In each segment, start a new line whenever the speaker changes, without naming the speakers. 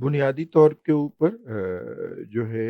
بنیادی طور کے اوپر جو ہے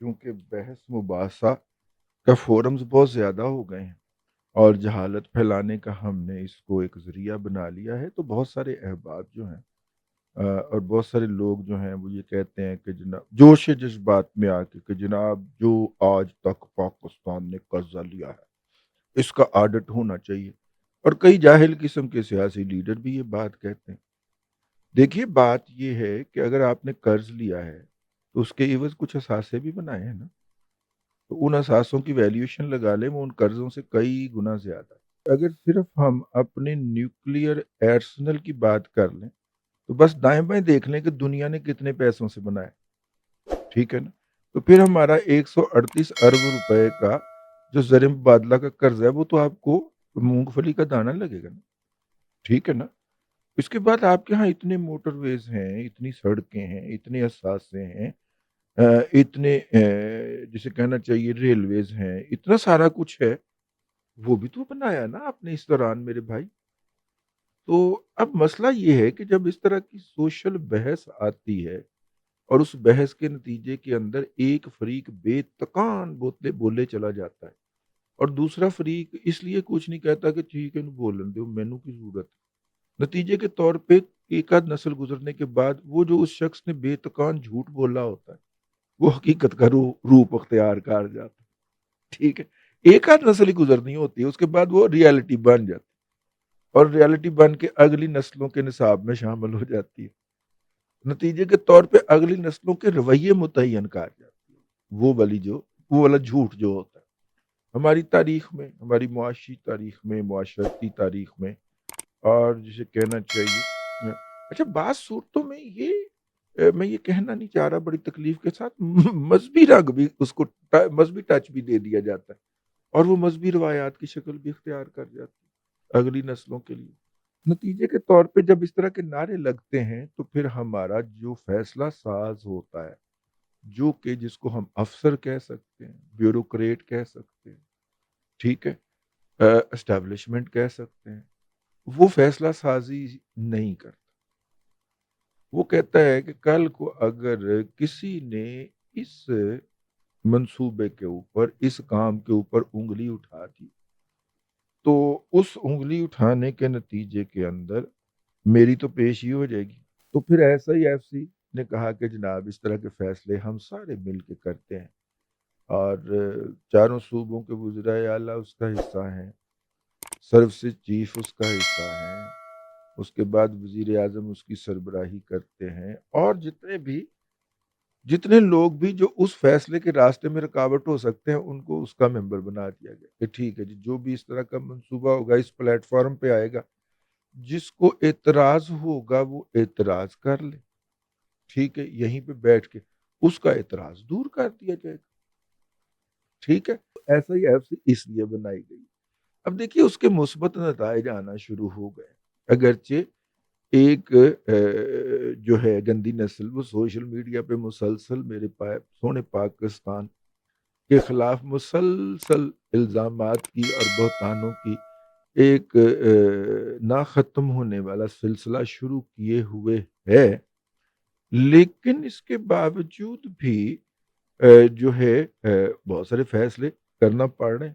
چونکہ بحث مباحثہ کا فورمز بہت زیادہ ہو گئے ہیں اور جہالت پھیلانے کا ہم نے اس کو ایک ذریعہ بنا لیا ہے، تو بہت سارے احباب جو ہیں اور بہت سارے لوگ جو ہیں وہ یہ کہتے ہیں کہ جناب جوش جذبات میں آ کے کہ جناب جو آج تک پاکستان نے قرضہ لیا ہے اس کا آڈٹ ہونا چاہیے، اور کئی جاہل قسم کے سیاسی لیڈر بھی یہ بات کہتے ہیں۔ دیکھیے بات یہ ہے کہ اگر آپ نے قرض لیا ہے تو اس کے عوض کچھ اثاثے بھی بنائے ہیں نا، تو ان اثاثوں کی ویلیوشن لگا لیں، وہ ان قرضوں سے کئی گنا زیادہ ہے۔ اگر صرف ہم اپنے نیوکلیئر ایرسنل کی بات کر لیں تو بس دائیں بائیں دیکھ لیں کہ دنیا نے کتنے پیسوں سے بنایا، ٹھیک ہے نا؟ تو پھر ہمارا 138 ارب روپے کا جو زر مبادلہ کا قرض ہے وہ تو آپ کو مونگ پھلی کا دانہ لگے گا نا، ٹھیک ہے نا؟ اس کے بعد آپ کے یہاں اتنے موٹر ویز ہیں، اتنی سڑکیں ہیں، اتنے اثاثے ہیں، اتنے جسے کہنا چاہیے ریلویز ہیں، اتنا سارا کچھ ہے، وہ بھی تو بنایا نا آپ نے اس دوران میرے بھائی۔ تو اب مسئلہ یہ ہے کہ جب اس طرح کی سوشل بحث آتی ہے اور اس بحث کے نتیجے کے اندر ایک فریق بے تکان بوتلے بولے چلا جاتا ہے اور دوسرا فریق اس لیے کچھ نہیں کہتا کہ ٹھیک ہے بولن دو مینو کی ضرورت ہے، نتیجے کے طور پہ ایک آدھ نسل گزرنے کے بعد وہ جو اس شخص نے بے تکان جھوٹ بولا ہوتا ہے وہ حقیقت کا روپ اختیار کر جاتا ہے، ٹھیک ہے؟ ایک آدھ نسل ہی گزرنی ہوتی ہے، اس کے بعد وہ ریالٹی بن جاتی ہے اور ریالٹی بن کے اگلی نسلوں کے نصاب میں شامل ہو جاتی ہے، نتیجے کے طور پہ اگلی نسلوں کے رویے متعین کر جاتی ہے، وہ والا جھوٹ جو ہوتا ہے ہماری تاریخ میں، ہماری معاشی تاریخ میں، معاشرتی تاریخ میں، اور جسے کہنا چاہیے اچھا بعض صورتوں میں یہ میں یہ کہنا نہیں چاہ رہا بڑی تکلیف کے ساتھ مذہبی رنگ بھی اس کو مذہبی ٹچ بھی دے دیا جاتا ہے اور وہ مذہبی روایات کی شکل بھی اختیار کر جاتی ہے اگلی نسلوں کے لیے، نتیجے کے طور پہ جب اس طرح کے نعرے لگتے ہیں تو پھر ہمارا جو فیصلہ ساز ہوتا ہے، جو کہ جس کو ہم افسر کہہ سکتے ہیں، بیوروکریٹ کہہ سکتے ہیں، ٹھیک ہے، اسٹیبلشمنٹ کہہ سکتے ہیں، وہ فیصلہ سازی نہیں کرتا۔ وہ کہتا ہے کہ کل کو اگر کسی نے اس منصوبے کے اوپر، اس کام کے اوپر انگلی اٹھا دی تو اس انگلی اٹھانے کے نتیجے کے اندر میری تو پیشی ہو جائے گی۔ تو پھر ایسا ہی ایف سی نے کہا کہ جناب اس طرح کے فیصلے ہم سارے مل کے کرتے ہیں اور چاروں صوبوں کے وزرائے اعلیٰ اس کا حصہ ہیں، سروسز چیف اس کا حصہ ہیں، اس کے بعد وزیر اعظم اس کی سربراہی کرتے ہیں، اور جتنے لوگ بھی جو اس فیصلے کے راستے میں رکاوٹ ہو سکتے ہیں ان کو اس کا ممبر بنا دیا گیا کہ ٹھیک ہے جی جو بھی اس طرح کا منصوبہ ہوگا اس پلیٹ فارم پہ آئے گا، جس کو اعتراض ہوگا وہ اعتراض کر لے، ٹھیک ہے، یہیں پہ بیٹھ کے اس کا اعتراض دور کر دیا جائے گا، ٹھیک ہے۔ ایسا ہی ایف سی اس لیے بنائی گئی۔ اب دیکھیے اس کے مثبت نتائج آنا شروع ہو گئے، اگرچہ ایک جو ہے گندی نسل وہ سوشل میڈیا پہ مسلسل میرے سونے پاکستان کے خلاف مسلسل الزامات کی اور بہتانوں کی ایک نہ ختم ہونے والا سلسلہ شروع کیے ہوئے ہے، لیکن اس کے باوجود بھی جو ہے بہت سارے فیصلے کرنا پڑ رہے ہیں۔